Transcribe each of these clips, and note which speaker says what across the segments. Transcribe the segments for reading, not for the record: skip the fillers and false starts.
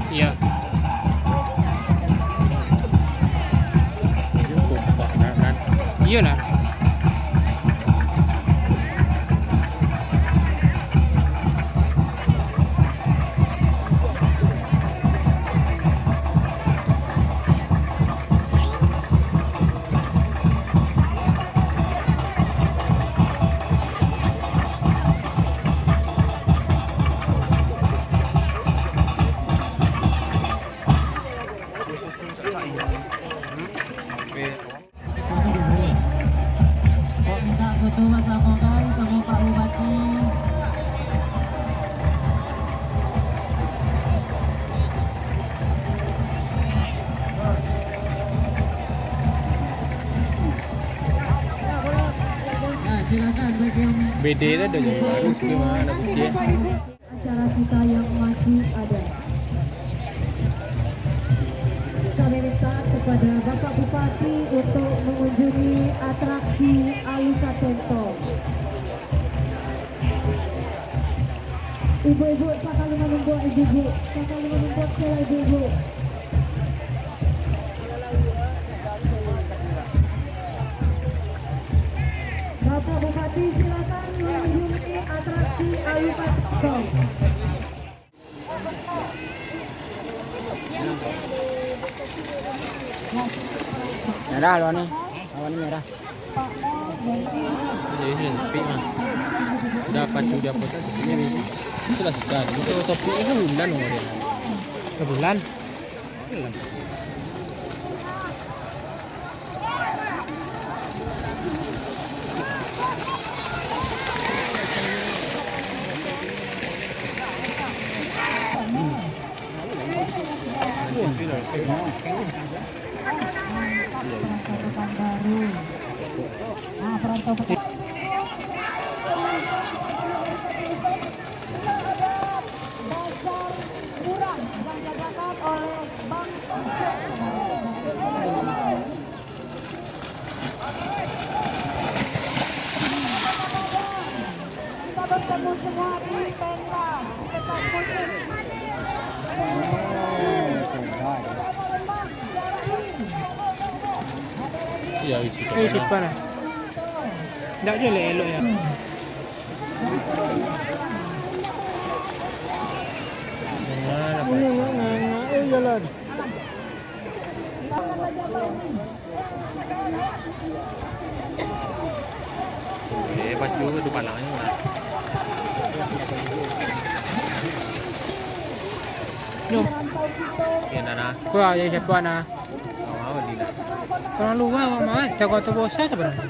Speaker 1: Iya. Iya lah.
Speaker 2: Minta foto Mas Amokai sama Pak Bupati. Nah, silakan bagi yang
Speaker 1: BD itu ada yang baru gimana BD?
Speaker 2: acara kita yang masih ada. Kami minta kepada Bapak Bupati untuk mengunjungi atraksi Aluka Tento. Ibu-ibu, sekali menunggu ibu-ibu, sekali menunggu sila ibu-ibu. Bapak Bupati silakan mengunjungi atraksi Aluka Tento.
Speaker 1: Merah lawan nih, merah. Jadi sepi mah. Dapat juga foto ini sudah sudah. Itu topi itu bulan umurnya. Sebulan.
Speaker 2: Kita bertemu semua di pentas dekat musik.
Speaker 1: Iya, isi mana? Enggak je elok ya. Jalan. Hebat juga tuh pandangannya. Nyum. Ya nana. Kau aja siapa nana? Mau di nana. Orang luar mama, tak kau tu bosan sebenarnya.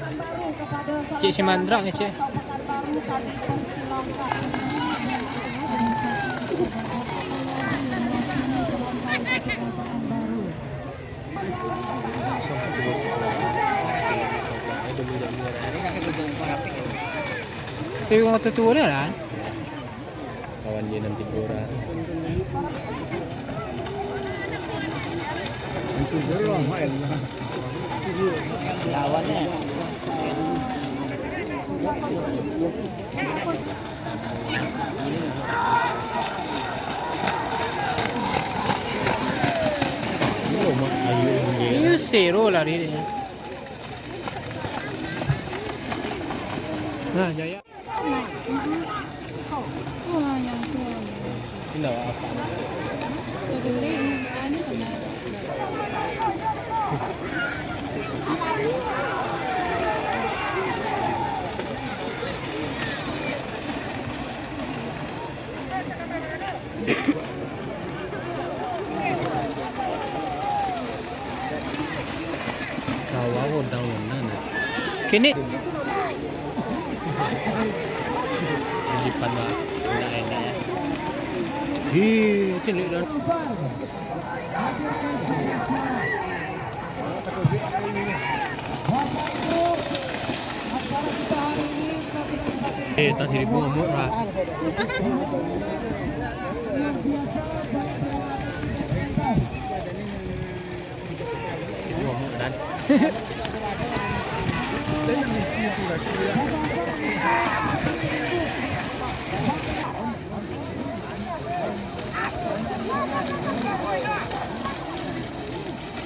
Speaker 1: Cik si Mandra ni cik. Tapi kau tu tua lah. Kawan dia nanti pura. Itu belum main. Lawannya. Ini zero lah ini. Nah, Jaya. Ini apa? Sawah udang mana? Kini. Lipat lah. Enak ya. Hi, kini dah. Tak seribu umur lah. Seribu umur dan.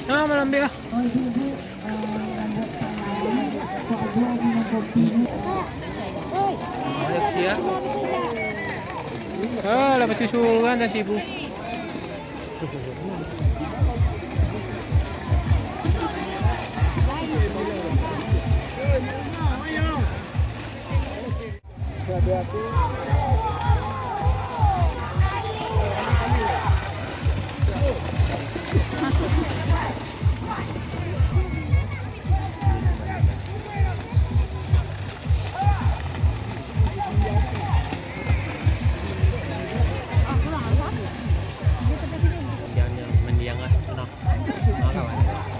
Speaker 1: Nah, malam dia. Ya. Ah, lepas tu suruh kan dah sibuk.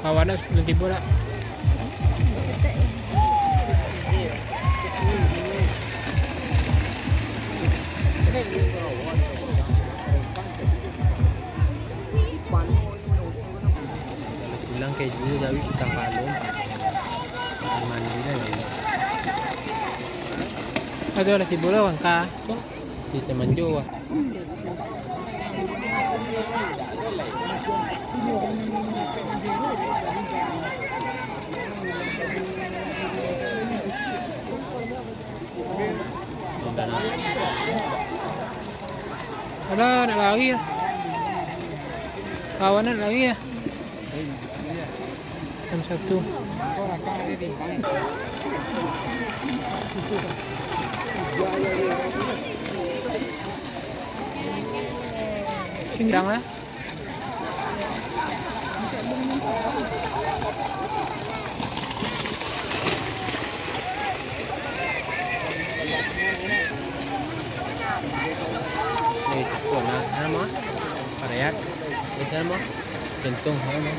Speaker 1: Kawan dah sebelum tiba dah. Bilang keju tapi kita malu. Mandi dah ni. Ada lah tiba lah wangka. Kita manjo ah. Ada nak lari lah. Kawan nak lari lah. Jam 1. Sindang lah. Của nó mà ở đấy thế mà truyền tung hết mà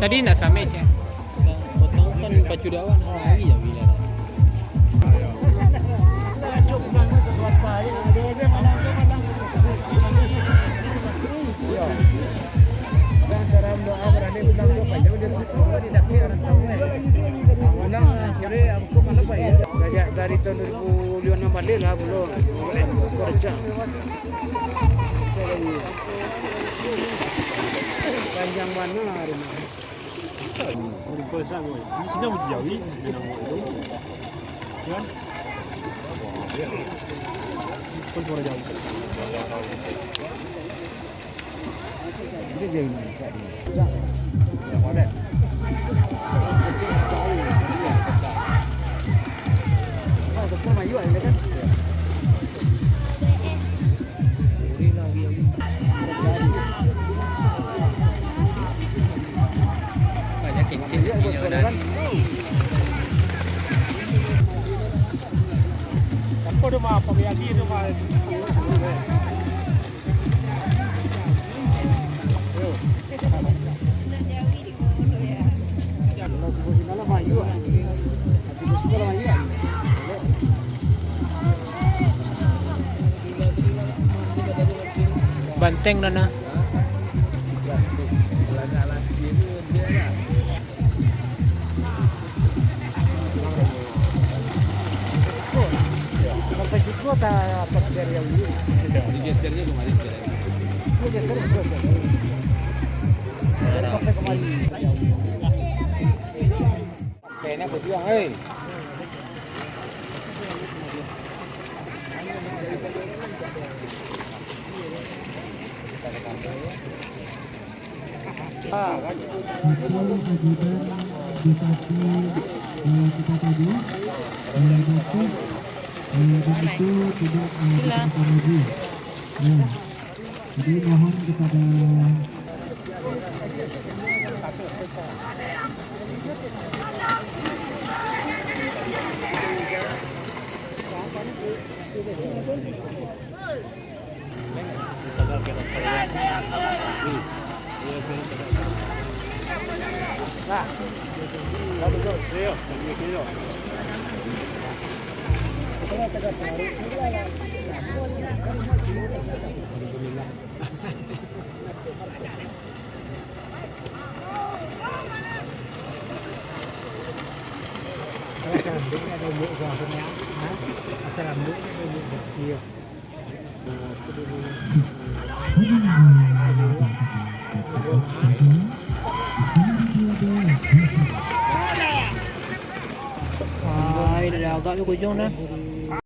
Speaker 1: Tadi nak sampai je.
Speaker 3: Potong kan pacu dawan lagi ya bila.
Speaker 4: Sore aku malam Sejak dari tahun 2005 balik lah belum kerja. Panjang mana hari ini? Ini dia ini. Yang mana? Betul mayu ada kan?
Speaker 3: Banyak kengkeng punya udah.
Speaker 4: Apa dah mah pemiaki tu mah. Kalau kita nak mayu, hati kita mayu.
Speaker 1: Banteng na na.
Speaker 4: Sampai situ tak pakai yang ini.
Speaker 3: Digesernya kemana sih?
Speaker 4: Ini geser terus. Sampai kemari. Kayaknya berjuang, hei. Ah, kan.
Speaker 2: Jadi mohon kepada
Speaker 4: Nah, kalau tu, saya, saya.
Speaker 1: Ay, dah agak ke ujung dah.